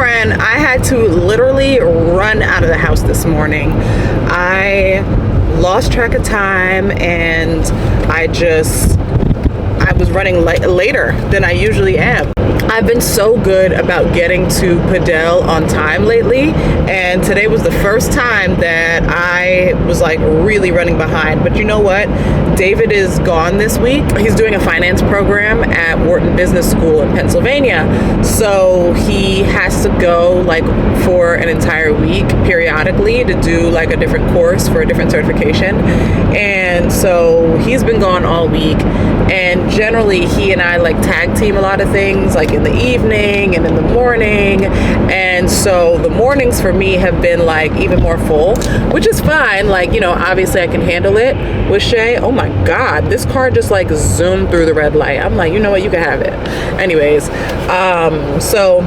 friend, I had to literally run out of the house this morning. I lost track of time and I was running later than I usually am. I've been so good about getting to Padel on time lately, and today was the first time that I was like really running behind. But you know what? David is gone this week. He's doing a finance program at Wharton Business School in Pennsylvania. So he has to go like for an entire week periodically to do like a different course for a different certification. And so he's been gone all week. And generally he and I like tag team a lot of things like in the evening and in the morning. And so the mornings for me have been like even more full, which is fine. Like, you know, obviously I can handle it with Shai. Oh my God, this car just like zoomed through the red light. I'm like, you know what, you can have it. Anyways, so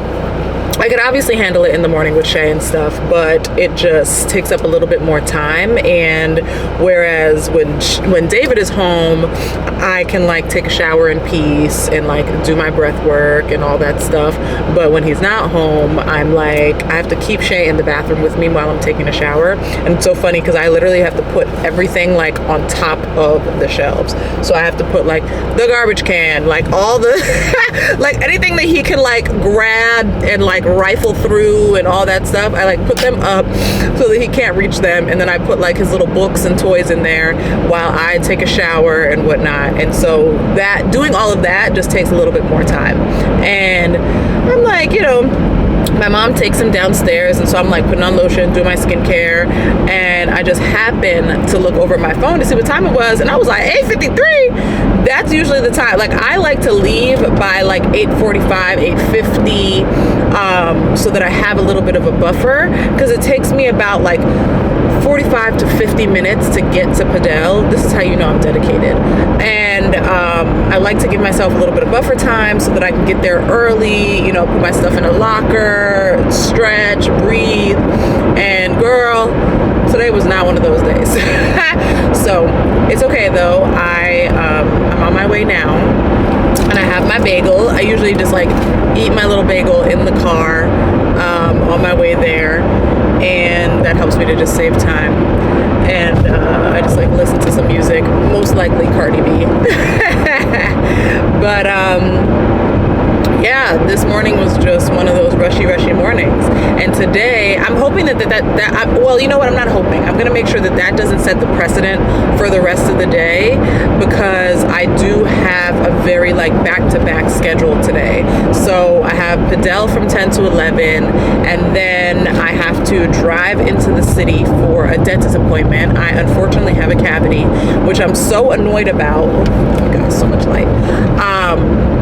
I could obviously handle it in the morning with Shai and stuff, but it just takes up a little bit more time. And whereas when David is home, I can like take a shower in peace and like do my breath work and all that stuff. But when he's not home, I'm like, I have to keep Shai in the bathroom with me while I'm taking a shower. And it's so funny because I literally have to put everything like on top of the shelves. So I have to put like the garbage can, like all the, like anything that he can like grab and like rifle through and all that stuff. I like put them up so that he can't reach them. And then I put like his little books and toys in there while I take a shower and whatnot. And so that doing all of that just takes a little bit more time. And I'm like, you know, my mom takes him downstairs, and so I'm like putting on lotion, doing my skincare, and I just happened to look over at my phone to see what time it was, and I was like, 8:53. That's usually the time. Like I like to leave by like 8:45, 8:50, so that I have a little bit of a buffer, because it takes me about like 45 to 50 minutes to get to Padel. This is how you know I'm dedicated. And I like to give myself a little bit of buffer time so that I can get there early, you know, put my stuff in a locker, stretch, breathe. And girl, today was not one of those days. So it's okay though. I'm on my way now. And I have my bagel. I usually just like eat my little bagel in the car on my way there. And that helps me to just save time. And I just like listen to some music, most likely Cardi B. But yeah, this morning was just one of those rushy mornings. And today, I'm hoping that well, you know what? I'm not hoping. I'm going to make sure that doesn't set the precedent for the rest of the day, because I do have a very like back-to-back schedule today. So I have Padel from 10 to 11, and then I have to drive into the city for a dentist appointment. I unfortunately have a cavity, which I'm so annoyed about. Oh my God, so much light.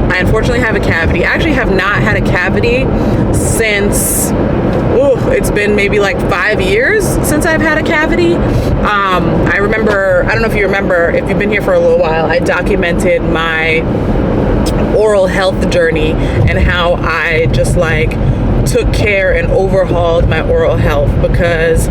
I unfortunately have a cavity. I actually have not had a cavity since, it's been maybe like 5 years since I've had a cavity. I remember, I don't know if you remember, if you've been here for a little while, I documented my oral health journey and how I just like took care and overhauled my oral health, because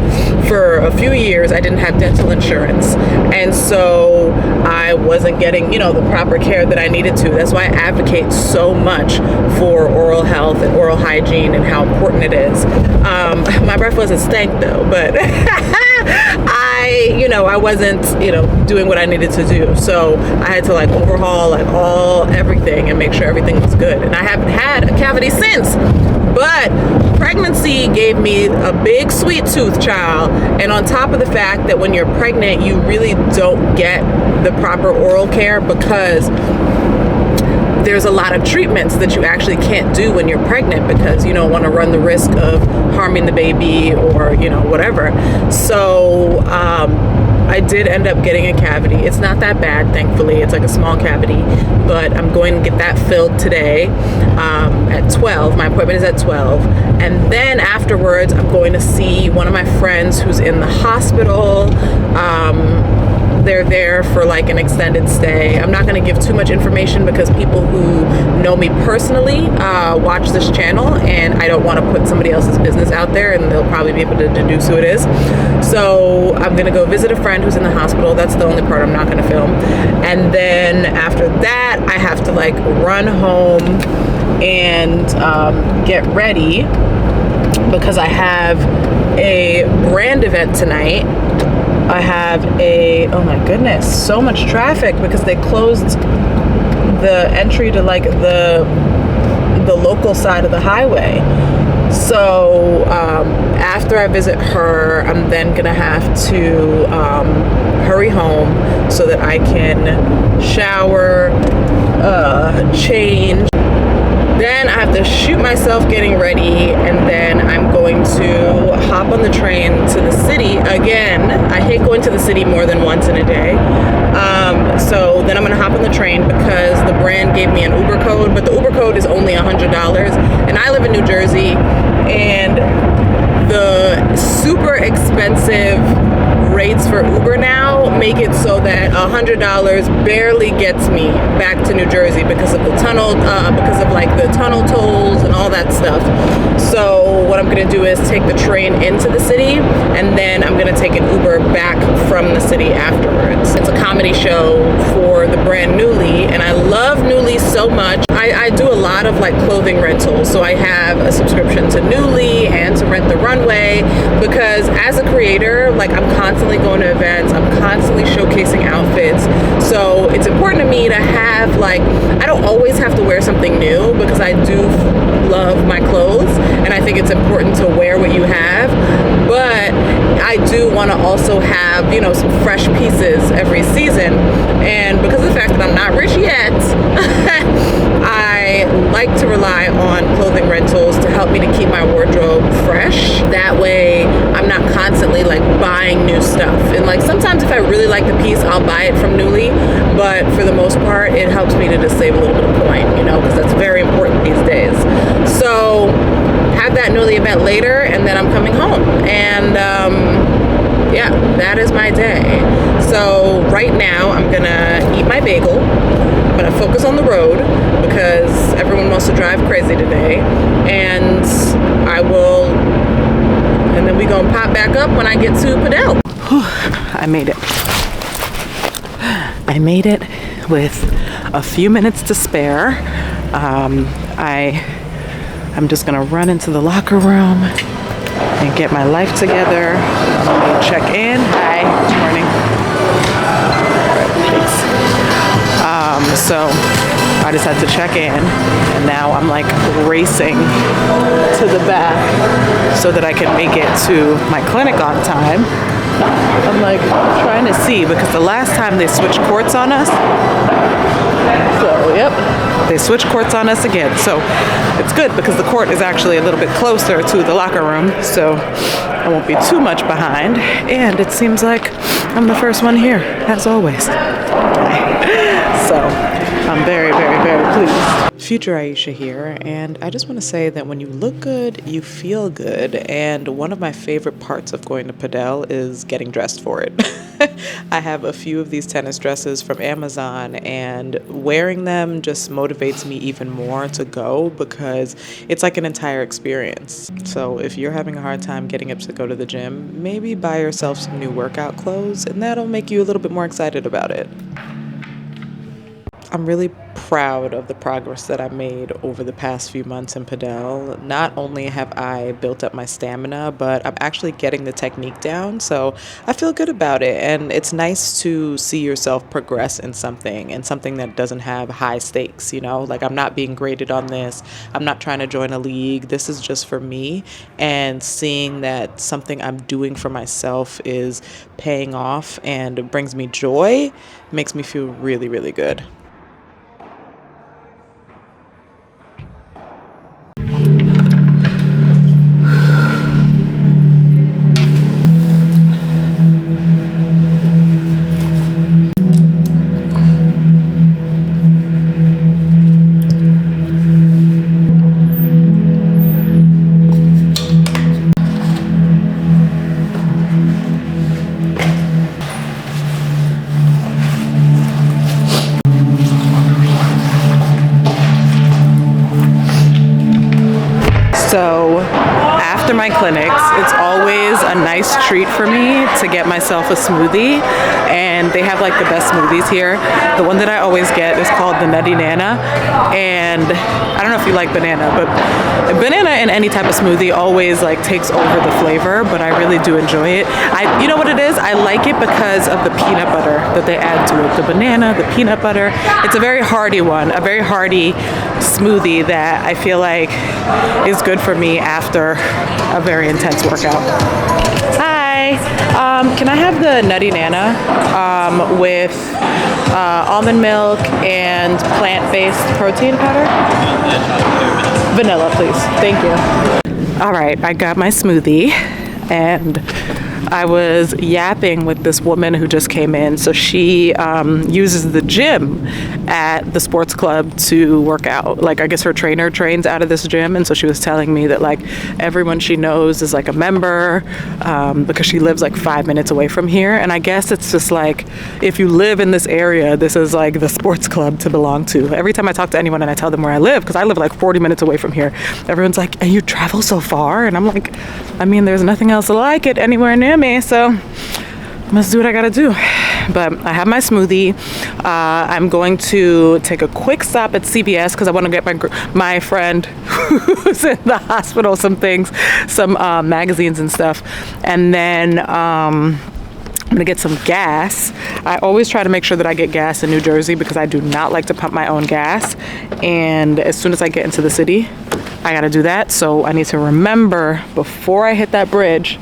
for a few years I didn't have dental insurance, and so I wasn't getting, you know, the proper care that I needed to. That's why I advocate so much for oral health and oral hygiene and how important it is. My breath wasn't stank though, but I wasn't, doing what I needed to do. So I had to like overhaul like everything and make sure everything was good. And I haven't had a cavity since. But pregnancy gave me a big sweet tooth, child. And on top of the fact that when you're pregnant, you really don't get the proper oral care, because there's a lot of treatments that you actually can't do when you're pregnant, because you don't want to run the risk of harming the baby or, whatever. So I did end up getting a cavity. It's not that bad, thankfully. It's like a small cavity, but I'm going to get that filled today at 12. My appointment is at 12. And then afterwards, I'm going to see one of my friends who's in the hospital. They're there for like an extended stay. I'm not going to give too much information because people who know me personally watch this channel, and I don't want to put somebody else's business out there, and they'll probably be able to deduce who it is. So I'm going to go visit a friend who's in the hospital. That's the only part I'm not going to film. And then after that, I have to like run home and get ready because I have a brand event tonight. I have oh my goodness, so much traffic because they closed the entry to like the local side of the highway. So after I visit her, I'm then gonna have to hurry home so that I can shower, change. Then I have to shoot myself getting ready, and then I'm going to hop on the train to the city again. I hate going to the city more than once in a day. So then I'm gonna hop on the train because the brand gave me an Uber code, but the Uber code is only $100, and I live in New Jersey, and the super expensive rates for Uber now make it so that $100 barely gets me back to New Jersey because of the tunnel, because of like the tunnel tolls and all that stuff. So what I'm gonna do is take the train into the city, and then I'm gonna take an Uber back from the city afterwards. It's a comedy show for the brand Nuuly, and I love Nuuly so much. I do a lot of like clothing rentals, so I have a subscription to Nuuly and to Rent the Runway, because as a creator, like I'm constantly going to events, I'm constantly showcasing outfits, so it's important to me to have like, I don't always have to wear something new because I do love my clothes, and I think it's important to wear what you have, but I do want to also have, you know, some fresh pieces every season. And because of the fact that I'm not rich yet, I like to rely on clothing rentals to help me to keep my wardrobe fresh. That way I'm not constantly like buying new stuff. And like sometimes if I really like the piece, I'll buy it from Nuuly, but for the most part it helps me to just save a little bit of coin, you know, because that's very important these days. So have that Nuuly event later, and then I'm coming home, and yeah, that is my day. So right now I'm gonna eat my bagel. I'm gonna focus on the road because everyone wants to drive crazy today, and and then we gonna pop back up when I get to Padel. I made it. I made it with a few minutes to spare. I'm just gonna run into the locker room and get my life together. Let me check in. Hi, good morning. Thanks. So I just had to check in, and now I'm like racing to the back so that I can make it to my clinic on time. I'm like trying to see because the last time they switched courts on us. So yep, they switched courts on us again. So it's good because the court is actually a little bit closer to the locker room, so I won't be too much behind. And it seems like I'm the first one here, as always. So I'm very, very, very pleased. Future Aisha here, and I just want to say that when you look good, you feel good, and one of my favorite parts of going to Padel is getting dressed for it. I have a few of these tennis dresses from Amazon, and wearing them just motivates me even more to go because it's like an entire experience. So if you're having a hard time getting up to go to the gym, maybe buy yourself some new workout clothes, and that'll make you a little bit more excited about it. I'm really proud of the progress that I made over the past few months in Padel. Not only have I built up my stamina, but I'm actually getting the technique down, so I feel good about it. And it's nice to see yourself progress in something, and something that doesn't have high stakes, you know? Like, I'm not being graded on this. I'm not trying to join a league. This is just for me, and seeing that something I'm doing for myself is paying off and brings me joy makes me feel really, really good. after my clinics, it's always a nice treat for me to get myself a smoothie, and they have like the best smoothies here. The one that I always get is called the Nutty Nana, and I don't know if you like banana, but banana in any type of smoothie always like takes over the flavor, but I really do enjoy it. You know what it is? I like it because of the peanut butter that they add to it. The banana, the peanut butter. It's a very hearty one, a very hearty smoothie that I feel like is good for me after a very intense workout. Hi, can I have the Nutty Nana with almond milk and plant-based protein powder? Vanilla, please. Thank you. All right, I got my smoothie, and I was yapping with this woman who just came in. So she uses the gym at the sports club to work out. Like, I guess her trainer trains out of this gym, and so she was telling me that like everyone she knows is like a member because she lives like 5 minutes away from here. And I guess it's just like, if you live in this area, this is like the sports club to belong to. Every time I talk to anyone and I tell them where I live, because I live like 40 minutes away from here, everyone's like, and you travel so far? And I'm like, I mean, there's nothing else like it anywhere near me, so I must do what I gotta do. But I have my smoothie. I'm going to take a quick stop at CVS because I want to get my friend who's in the hospital some things, some magazines and stuff, and then I'm gonna get some gas. I always try to make sure that I get gas in New Jersey because I do not like to pump my own gas, and as soon as I get into the city I gotta do that. So I need to remember before I hit that bridge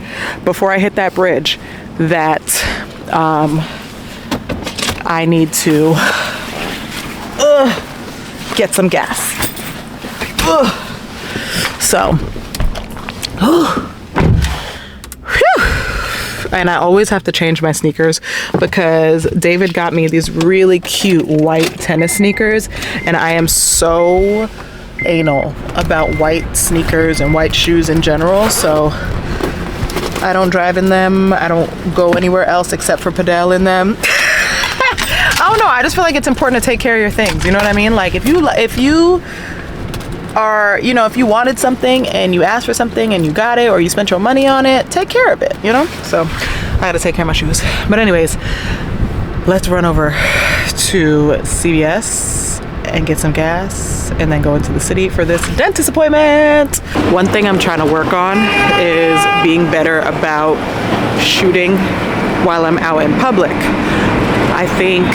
that I need to get some gas. So and I always have to change my sneakers because David got me these really cute white tennis sneakers, and I am so anal about white sneakers and white shoes in general, so I don't drive in them. I don't go anywhere else except for Padel in them. I don't know, I just feel like it's important to take care of your things, you know what I mean? Like if you are, you know, if you wanted something and you asked for something and you got it, or you spent your money on it, take care of it, you know? So I gotta take care of my shoes. But anyways, let's run over to CVS and get some gas and then go into the city for this dentist appointment. One thing I'm trying to work on is being better about shooting while I'm out in public. I think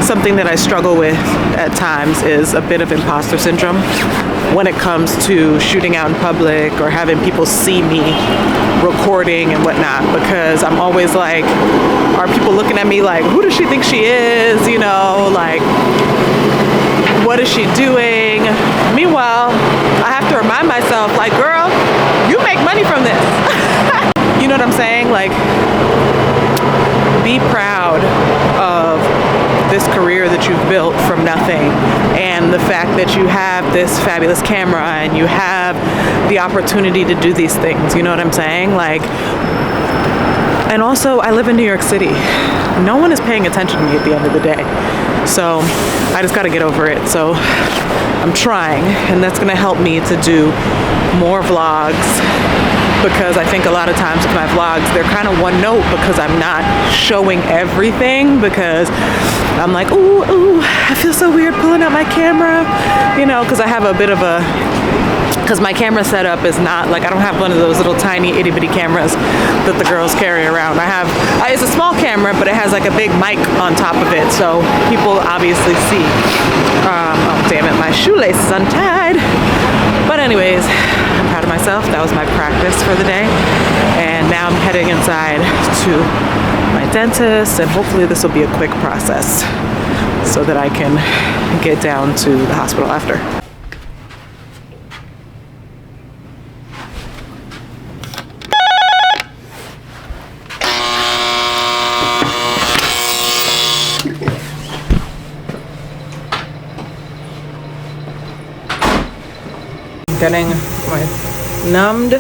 something that I struggle with at times is a bit of imposter syndrome when it comes to shooting out in public or having people see me recording and whatnot, because I'm always like, are people looking at me like, who does she think she is? You know, like, what is she doing? Meanwhile, I have to remind myself, like, girl, you make money from this. You know what I'm saying? Like, be proud of this career that you've built from nothing, and the fact that you have this fabulous camera and you have the opportunity to do these things. You know what I'm saying? Like, and also I live in New York City. No one is paying attention to me at the end of the day. So I just got to get over it. So I'm trying, and that's going to help me to do more vlogs, because I think a lot of times with my vlogs, they're kind of one note because I'm not showing everything, because I'm like, ooh, I feel so weird pulling out my camera, you know, because I have a bit of a, because my camera setup is not like, I don't have one of those little tiny itty bitty cameras that the girls carry around. It's a small camera, but it has like a big mic on top of it, so people obviously see. Oh damn it, my shoelace is untied. But anyways, I'm proud of myself. That was my practice for the day, and now I'm heading inside to my dentist, and hopefully this will be a quick process so that I can get down to the hospital after. Getting my numbed,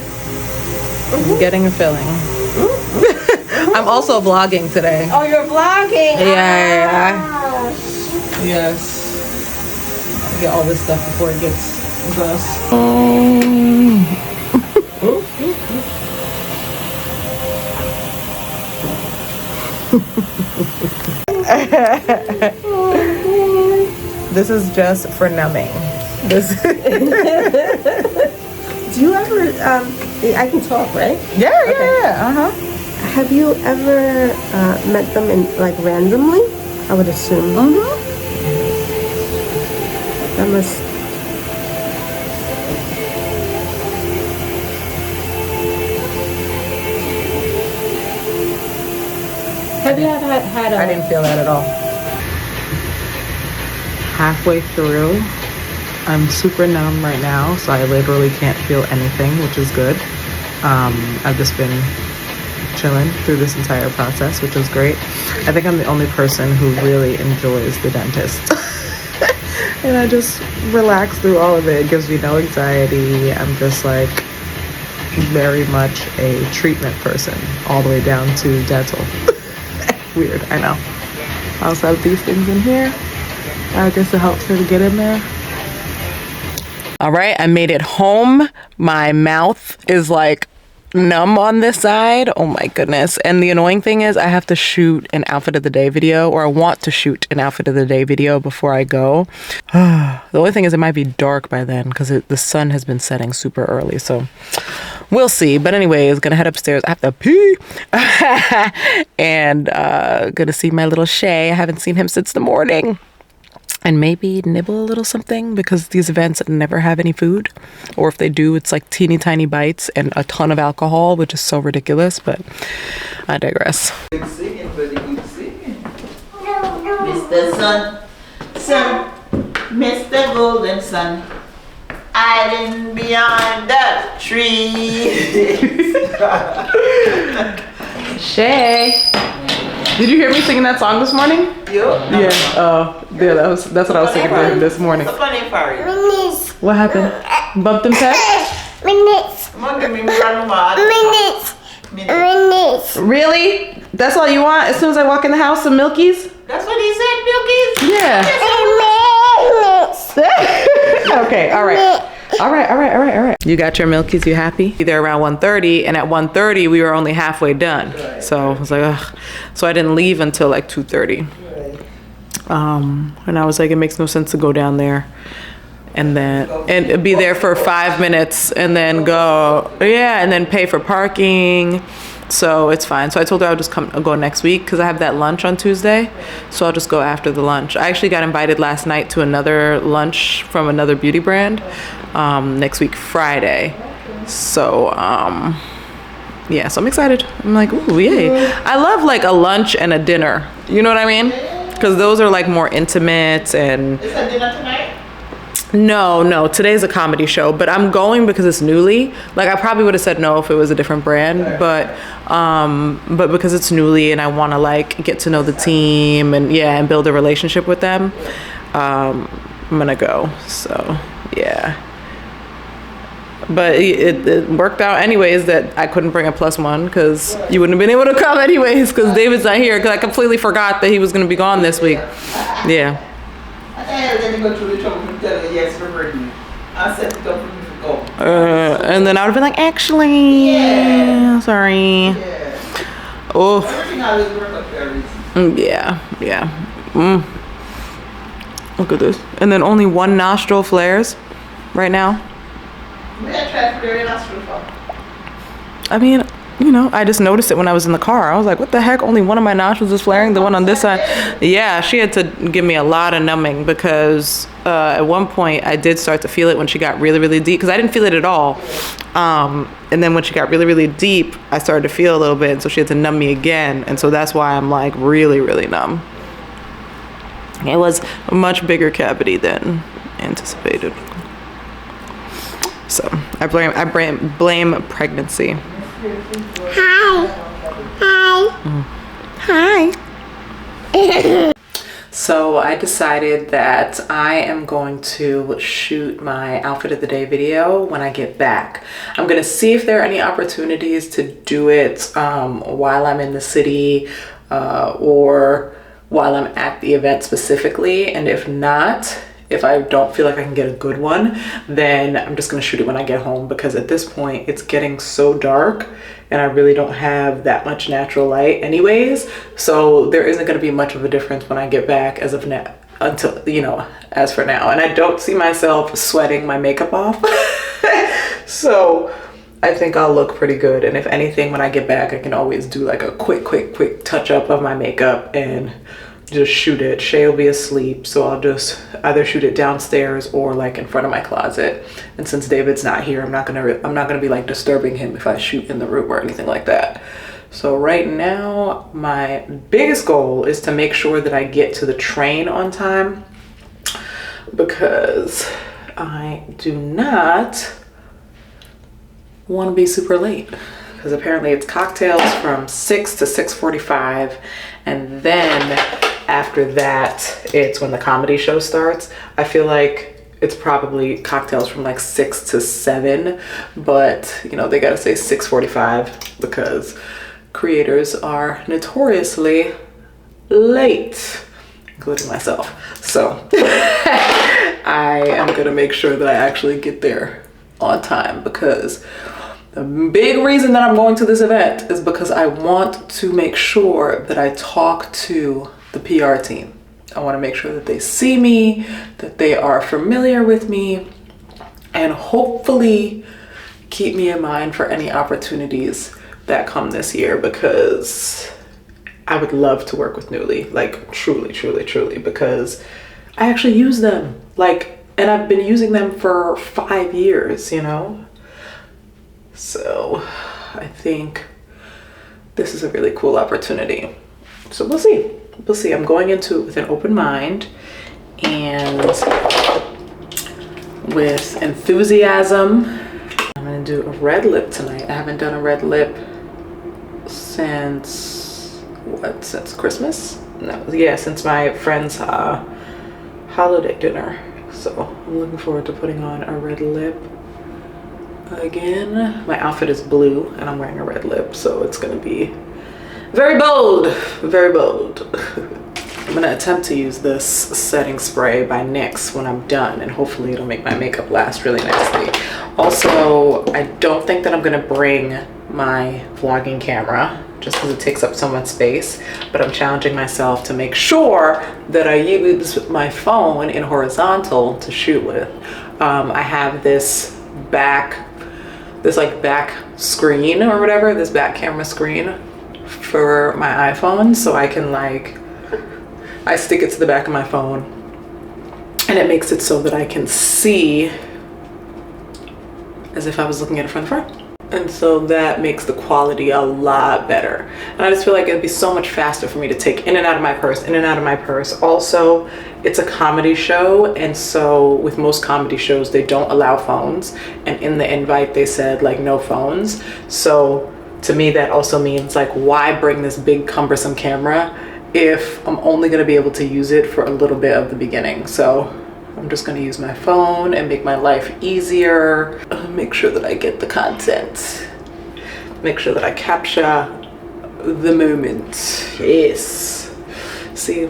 getting a filling. I'm also vlogging today. Oh, you're vlogging? Yeah. Yes. I get all this stuff before it gets gross. This is just for numbing. This. Do you ever, I can talk, right? Yeah, yeah. Have you ever met them in, like, randomly? I would assume. That must... Have you ever had a... I didn't feel that at all. Halfway through, I'm super numb right now, so I literally can't feel anything, which is good. I've just been chilling through this entire process, which is great. I think I'm the only person who really enjoys the dentist. And I just relax through all of it. It gives me no anxiety. I'm just like very much a treatment person, all the way down to dental. Weird, I know. I also have these things in here. I guess it helps her to get in there. All right, I made it home. My mouth is like numb on this side. Oh my goodness. And the annoying thing is I have to shoot an outfit of the day video, or I want to shoot an outfit of the day video before I go. The only thing is it might be dark by then because the sun has been setting super early. So we'll see. But anyways, gonna head upstairs. I have to pee. And gonna see my little Shai. I haven't seen him since the morning. And maybe nibble a little something, because these events never have any food, or if they do, it's like teeny tiny bites and a ton of alcohol, which is so ridiculous. But I digress. Mr. Sun, Mr. Golden Sun, hiding behind the trees. Shai, did you hear me singing that song this morning? Yeah. Oh, yeah. That's what I was singing to him this morning. What happened? Bumped him head? Really? That's all you want? As soon as I walk in the house, some milkies? That's what he said, milkies? Yeah. Okay. All right. All right. You got your milkies, you happy? They're around 1:30, and at 1:30 we were only halfway done. So I was like, ugh. So I didn't leave until like 2:30. And I was like, it makes no sense to go down there and be there for 5 minutes and then go, and then pay for parking. So it's fine. So I told her I would just go next week because I have that lunch on Tuesday. So I'll just go after the lunch. I actually got invited last night to another lunch from another beauty brand next week, Friday. So, yeah, so I'm excited. I'm like, ooh, yay. I love like a lunch and a dinner. You know what I mean? Because those are like more intimate and... Is that dinner tonight? No, today's a comedy show, but I'm going because it's Nuuly. Like, I probably would have said no if it was a different brand, but because it's Nuuly and I want to like get to know the team and build a relationship with them, I'm gonna go. So yeah, but it worked out anyways that I couldn't bring a +1 because you wouldn't have been able to come anyways because David's not here, because I completely forgot that he was gonna be gone this week. Yeah. Go through the trouble to tell her yes for birthday. I said to go for me to go. And then I would have been like, actually, sorry. Yeah. Oh. Everything I was work up there. Yeah. Look at this. And then only one nostril flares right now. I mean, you know, I just noticed it when I was in the car. I was like, what the heck? Only one of my nostrils is flaring, the one on this side. Yeah, she had to give me a lot of numbing because at one point I did start to feel it when she got really, really deep, because I didn't feel it at all. And then when she got really, really deep, I started to feel a little bit. And so she had to numb me again. And so that's why I'm like really, really numb. It was a much bigger cavity than anticipated. So I blame pregnancy. Hi. So I decided that I am going to shoot my outfit of the day video when I get back. I'm gonna see if there are any opportunities to do it while I'm in the city or while I'm at the event specifically, and if not, If I don't feel like I can get a good one, then I'm just gonna shoot it when I get home, because at this point it's getting so dark and I really don't have that much natural light anyways. So there isn't gonna be much of a difference when I get back as of now, until, you know, as for now. And I don't see myself sweating my makeup off. So I think I'll look pretty good. And if anything, when I get back, I can always do like a quick touch up of my makeup and just shoot it. Shai will be asleep, so I'll just either shoot it downstairs or like in front of my closet. And since David's not here, I'm not gonna be like disturbing him if I shoot in the room or anything like that. So right now, my biggest goal is to make sure that I get to the train on time, because I do not want to be super late, because apparently it's cocktails from 6 to 6:45, and then after that it's when the comedy show starts. I feel like it's probably cocktails from like 6 to 7, but you know, they gotta say 6:45 because creators are notoriously late, including myself. So I am gonna make sure that I actually get there on time, because the big reason that I'm going to this event is because I want to make sure that I talk to the PR team. I want to make sure that they see me, that they are familiar with me, and hopefully keep me in mind for any opportunities that come this year, because I would love to work with Nuuly, like truly, because I actually use them, like, and I've been using them for 5 years, you know? So I think this is a really cool opportunity. So we'll see. We'll see. I'm going into it with an open mind and with enthusiasm. I'm gonna do a red lip tonight. I haven't done a red lip since, what, since Christmas? No, yeah, since my friend's holiday dinner. So I'm looking forward to putting on a red lip again. My outfit is blue and I'm wearing a red lip, so it's gonna be very bold, very bold. I'm gonna attempt to use this setting spray by NYX when I'm done, and hopefully it'll make my makeup last really nicely. Also, I don't think that I'm gonna bring my vlogging camera just because it takes up so much space, but I'm challenging myself to make sure that I use my phone in horizontal to shoot with. I have this back screen or whatever, this back camera screen for my iPhone, so I can I stick it to the back of my phone and it makes it so that I can see as if I was looking at it from the front. And so that makes the quality a lot better. And I just feel like it'd be so much faster for me to take in and out of my purse, in and out of my purse. Also, it's a comedy show, and so with most comedy shows, they don't allow phones. And in the invite, they said like no phones. So to me, that also means like, why bring this big cumbersome camera if I'm only gonna be able to use it for a little bit of the beginning? So I'm just gonna use my phone and make my life easier. Make sure that I get the content. Make sure that I capture the moment. Yes. See,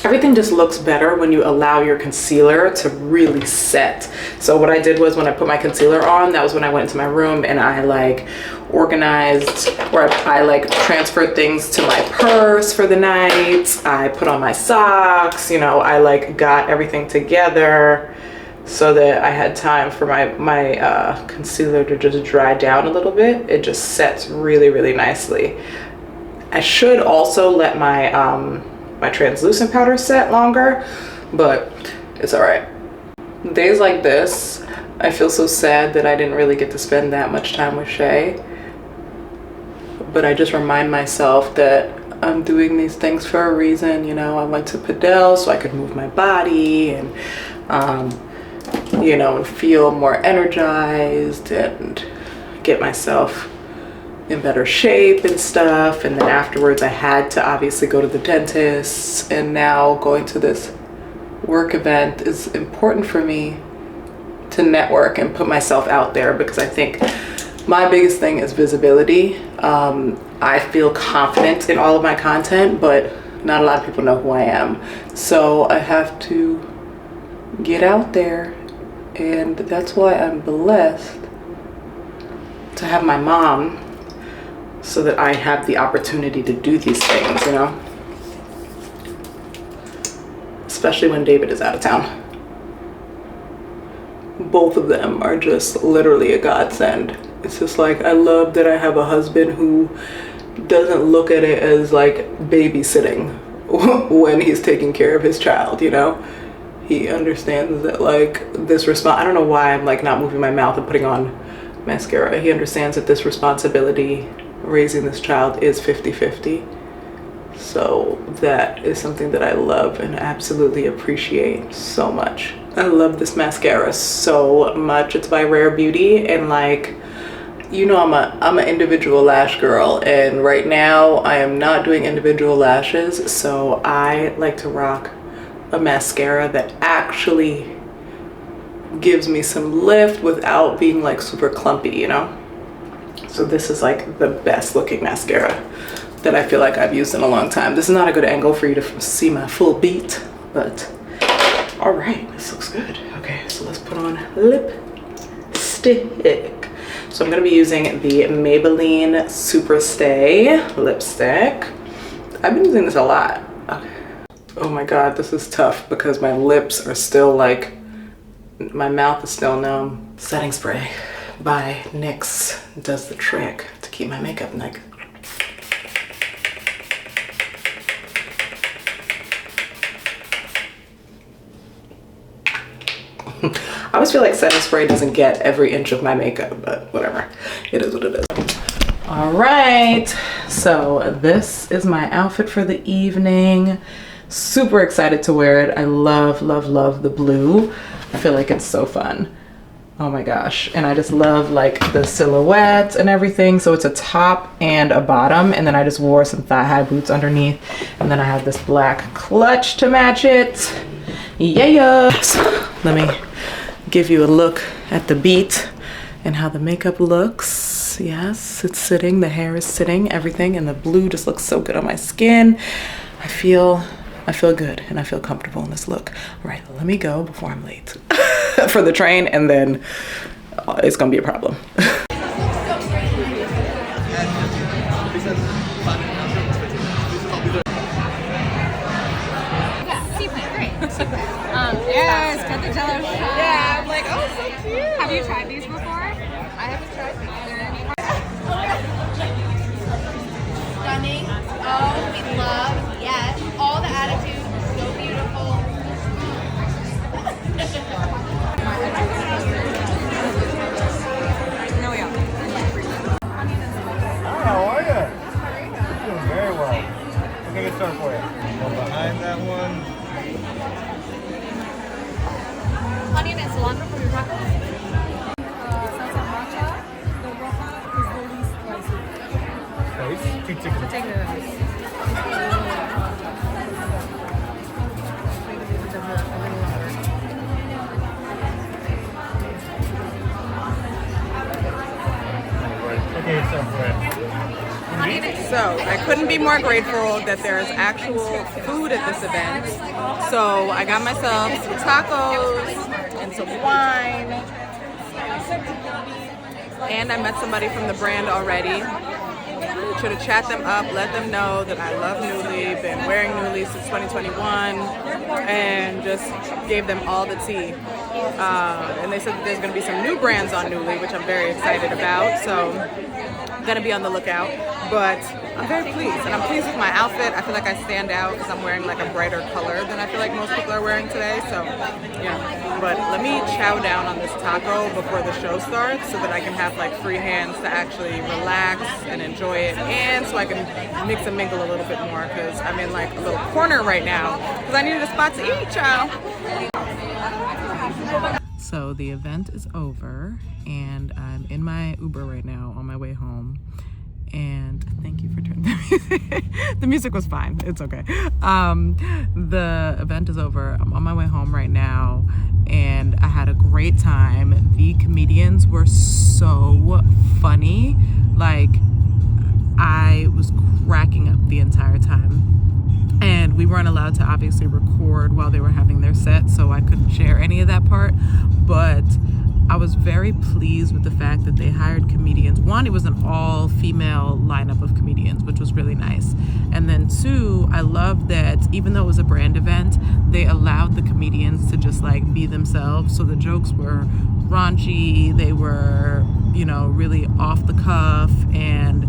everything just looks better when you allow your concealer to really set. So what I did was when I put my concealer on, that was when I went into my room and I organized, or I transferred things to my purse for the night. I put on my socks, you know, I got everything together so that I had time for my concealer to just dry down a little bit. It just sets really, really nicely. I should also let my my translucent powder set longer, but it's all right. Days like this, I feel so sad that I didn't really get to spend that much time with Shai. But I just remind myself that I'm doing these things for a reason. You know, I went to Padel so I could move my body and, you know, feel more energized and get myself in better shape and stuff. And then afterwards I had to obviously go to the dentist, and now going to this work event is important for me to network and put myself out there, because I think my biggest thing is visibility. I feel confident in all of my content, but not a lot of people know who I am. So I have to get out there. And that's why I'm blessed to have my mom, so that I have the opportunity to do these things, you know? Especially when David is out of town. Both of them are just literally a godsend. It's just like, I love that I have a husband who doesn't look at it as like babysitting when he's taking care of his child, you know? He understands that like this I don't know why I'm like not moving my mouth and putting on mascara. He understands that this responsibility raising this child is 50-50. So that is something that I love and absolutely appreciate so much. I love this mascara so much. It's by Rare Beauty, and like, you know, I'm an individual lash girl, and right now I am not doing individual lashes, so I like to rock a mascara that actually gives me some lift without being like super clumpy, you know? So this is like the best looking mascara that I feel like I've used in a long time. This is not a good angle for you to see my full beat, but all right, this looks good. Okay, so let's put on lipstick. So I'm gonna be using the Maybelline Super Stay lipstick. I've been using this a lot. Okay. Oh my God, this is tough because my lips are still like, my mouth is still numb. Setting spray by NYX does the trick to keep my makeup like. I always feel like setting spray doesn't get every inch of my makeup, but whatever. It is what it is. All right, so this is my outfit for the evening. Super excited to wear it. I love, love, love the blue. I feel like it's so fun. Oh my gosh. And I just love like the silhouette and everything. So it's a top and a bottom, and then I just wore some thigh-high boots underneath, and then I have this black clutch to match it. Yeah. So let me give you a look at the beat and how the makeup looks. Yes, it's sitting, the hair is sitting, everything, and the blue just looks so good on my skin. I feel good and I feel comfortable in this look. All right, let me go before I'm late for the train, and then it's gonna be a problem. Yes, got the Jello shot. Yeah, I'm like, oh, so cute. Have you tried these before? I haven't tried these. Stunning. Oh, we love. Yes. All the attitude. So beautiful. No, we are. How are you? Doing very well. What can I get started for you? Go behind that one. Onion and cilantro for your tacos. Salsa matcha. The roja is the least spicy. Nice. 2 chicken. Take the Okay, so So I couldn't be more grateful that there's actual food at this event. So I got myself some tacos and some wine. And I met somebody from the brand already. Should have chat them up, let them know that I love Nuuly, been wearing Nuuly since 2021, and just gave them all the tea. And they said that there's going to be some new brands on Nuuly, which I'm very excited about. So I'm going to be on the lookout. But I'm very pleased, and I'm pleased with my outfit. I feel like I stand out because I'm wearing like a brighter color than I feel like most people are wearing today. So yeah, but let me chow down on this taco before the show starts so that I can have like free hands to actually relax and enjoy it, and so I can mix and mingle a little bit more because I'm in like a little corner right now because I needed a spot to eat, child. So the event is over, and I'm in my Uber right now on my way home. And thank you for turning the music. The music was fine. It's okay. The event is over. I'm on my way home right now, and I had a great time. The comedians were so funny. Like, I was cracking up the entire time. and we weren't allowed to obviously record while they were having their set, so I couldn't share any of that part. But I was very pleased with the fact that they hired comedians. One, it was an all-female lineup of comedians, which was really nice. And then two, I loved that even though it was a brand event, they allowed the comedians to just like be themselves. So the jokes were raunchy, they were, you know, really off the cuff and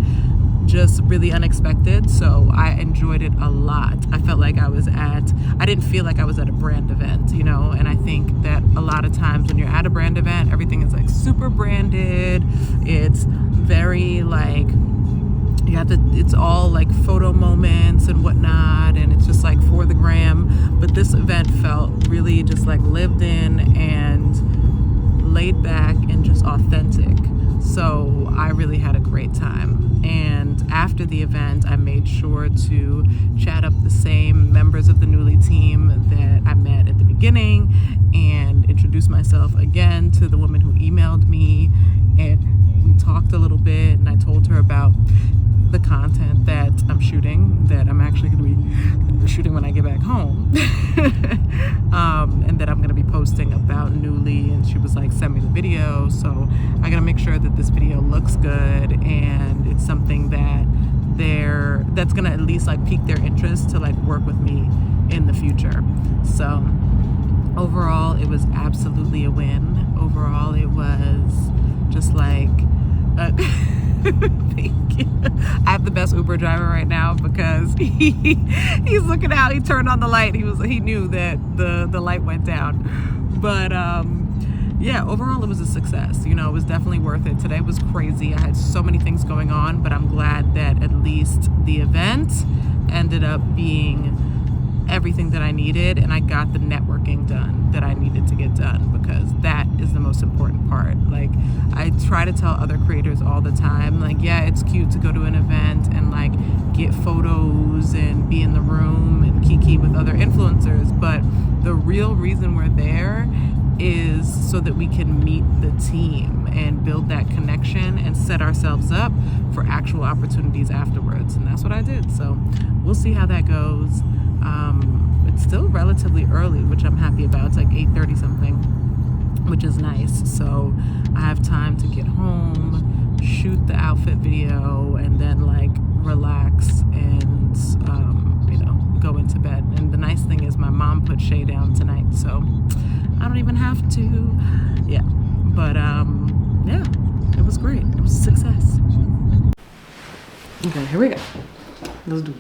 just really unexpected. So I enjoyed it a lot. I felt like I didn't feel like I was at a brand event, you know, and I think that a lot of times when you're at a brand event, everything is like super branded. It's very like, it's all like photo moments and whatnot, and it's just like for the gram. But this event felt really just like lived in and laid back and just authentic. So I really had a great time. And after the event, I made sure to chat up the same members of the Newly team that I met at the beginning and introduce myself again to the woman who emailed me. And we talked a little bit, and I told her about the content that I'm shooting, that I'm actually going to be shooting when I get back home, and that I'm going to be posting about Newly. And she was like, send me the video. So I got to make sure that this video looks good and it's something that's going to at least like pique their interest to like work with me in the future. So overall, it was absolutely a win. Overall, it was just like thank you. I have the best Uber driver right now because he's looking out. He turned on the light. He knew that the light went down. But yeah, overall it was a success. You know, it was definitely worth it. Today was crazy. I had so many things going on, but I'm glad that at least the event ended up being everything that I needed, and I got the networking done that I needed to get done, because that is the most important part. Like, I try to tell other creators all the time, like, yeah, it's cute to go to an event and like get photos and be in the room and kiki with other influencers, but the real reason we're there is so that we can meet the team and build that connection and set ourselves up for actual opportunities afterwards. And that's what I did. So we'll see how that goes. It's still relatively early, which I'm happy about. It's like 8:30 something, which is nice. So I have time to get home, shoot the outfit video, and then like relax and go into bed. And the nice thing is my mom put Shai down tonight, so I don't even have to. Yeah, but yeah, it was great. It was a success. Okay, here we go. Let's do it.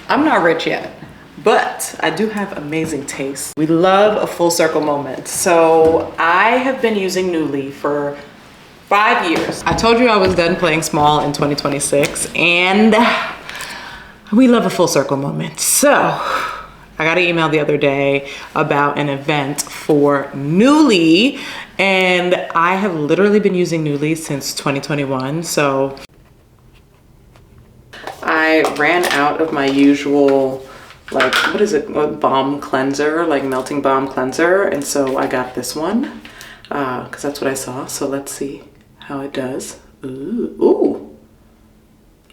I'm not rich yet, but I do have amazing taste. We love a full circle moment. So I have been using Newly for 5 years. I told you I was done playing small in 2026, and we love a full circle moment. So I got an email the other day about an event for Newly, and I have literally been using Newly since 2021. So I ran out of my usual, like, what is it, balm cleanser, like melting balm cleanser, and so I got this one because that's what I saw. So let's see how it does. Ooh.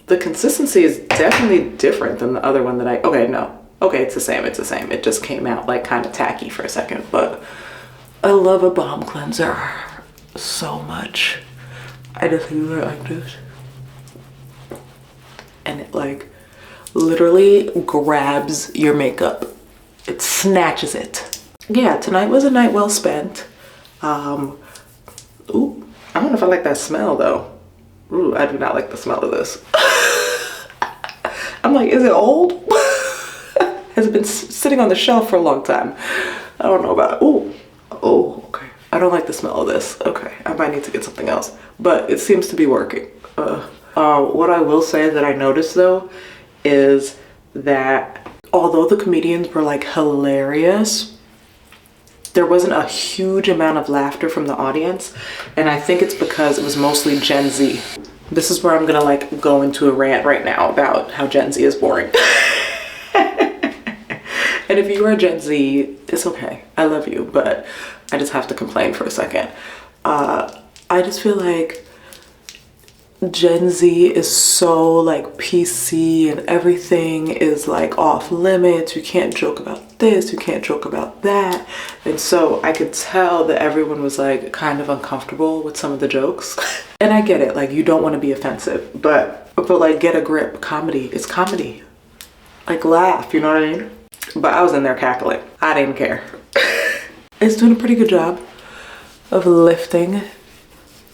The consistency is definitely different than the other one that it's the same, It just came out like kind of tacky for a second, but I love a balm cleanser so much. I just use it like this. And it like literally grabs your makeup. It snatches it. Yeah, tonight was a night well spent. Ooh, I don't know if I like that smell though. Ooh, I do not like the smell of this. I'm like, is it old? Has it been sitting on the shelf for a long time? I don't know about it. Ooh, oh, okay. I don't like the smell of this. Okay, I might need to get something else, but it seems to be working. What I will say that I noticed though is that although the comedians were like hilarious, there wasn't a huge amount of laughter from the audience, and I think it's because it was mostly Gen Z. This is where I'm gonna like go into a rant right now about how Gen Z is boring. And if you are Gen Z, it's okay. I love you, but I just have to complain for a second. I just feel like Gen Z is so like PC and everything is like off limits. You can't joke about this, you can't joke about that. And so I could tell that everyone was like kind of uncomfortable with some of the jokes. And I get it, like you don't want to be offensive, but like get a grip. Comedy, it's comedy. Like laugh, you know what I mean? But I was in there cackling. I didn't care. It's doing a pretty good job of lifting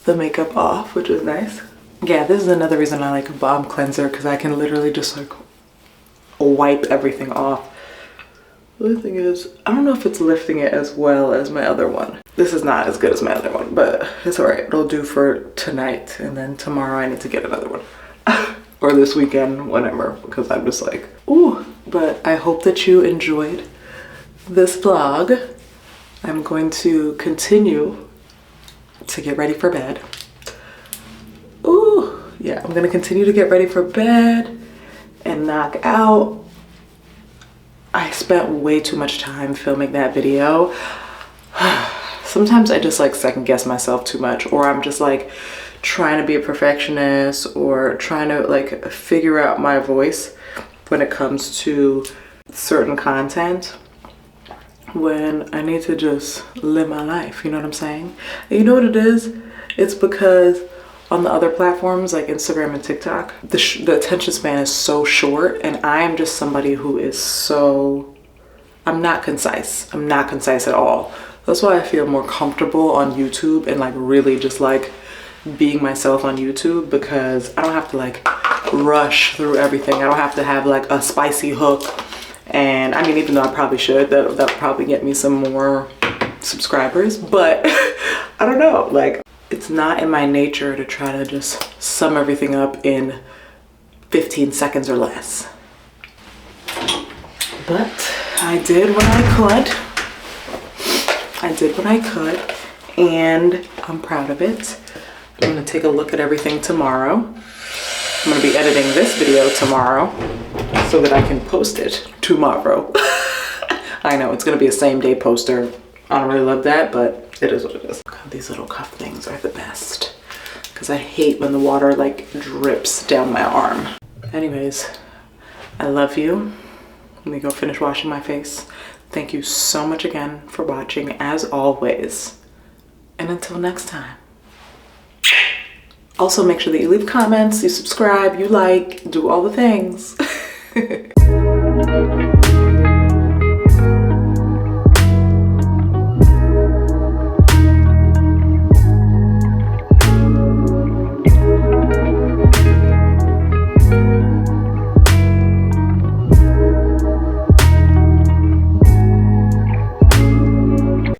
the makeup off, which is nice. Yeah, this is another reason I like a balm cleanser, because I can literally just like wipe everything off. The other thing is, I don't know if it's lifting it as well as my other one. This is not as good as my other one, but it's all right. It'll do for tonight, and then tomorrow I need to get another one. Or this weekend, whenever, because I'm just like, ooh. But I hope that you enjoyed this vlog. I'm going to continue to get ready for bed. Ooh, yeah, I'm gonna continue to get ready for bed and knock out. I spent way too much time filming that video. Sometimes I just like second guess myself too much, or I'm just like trying to be a perfectionist or trying to like figure out my voice when it comes to certain content, when I need to just live my life, you know what I'm saying? And you know what it is? It's because on the other platforms like Instagram and TikTok, the attention span is so short, and I am just somebody who is so, I'm not concise. I'm not concise at all. That's why I feel more comfortable on YouTube and like really just like being myself on YouTube, because I don't have to like rush through everything. I don't have to have like a spicy hook. And I mean, even though I probably should, that'll probably get me some more subscribers, but I don't know, like it's not in my nature to try to just sum everything up in 15 seconds or less. But I did what I could. I did what I could, and I'm proud of it. I'm gonna take a look at everything tomorrow. I'm gonna be editing this video tomorrow so that I can post it tomorrow. I know it's gonna be a same day poster. I don't really love that, but it is what it is. God, these little cuff things are the best, because I hate when the water like drips down my arm. Anyways, I love you. Let me go finish washing my face. Thank you so much again for watching, as always. And until next time. Also, make sure that you leave comments, you subscribe, you like, do all the things.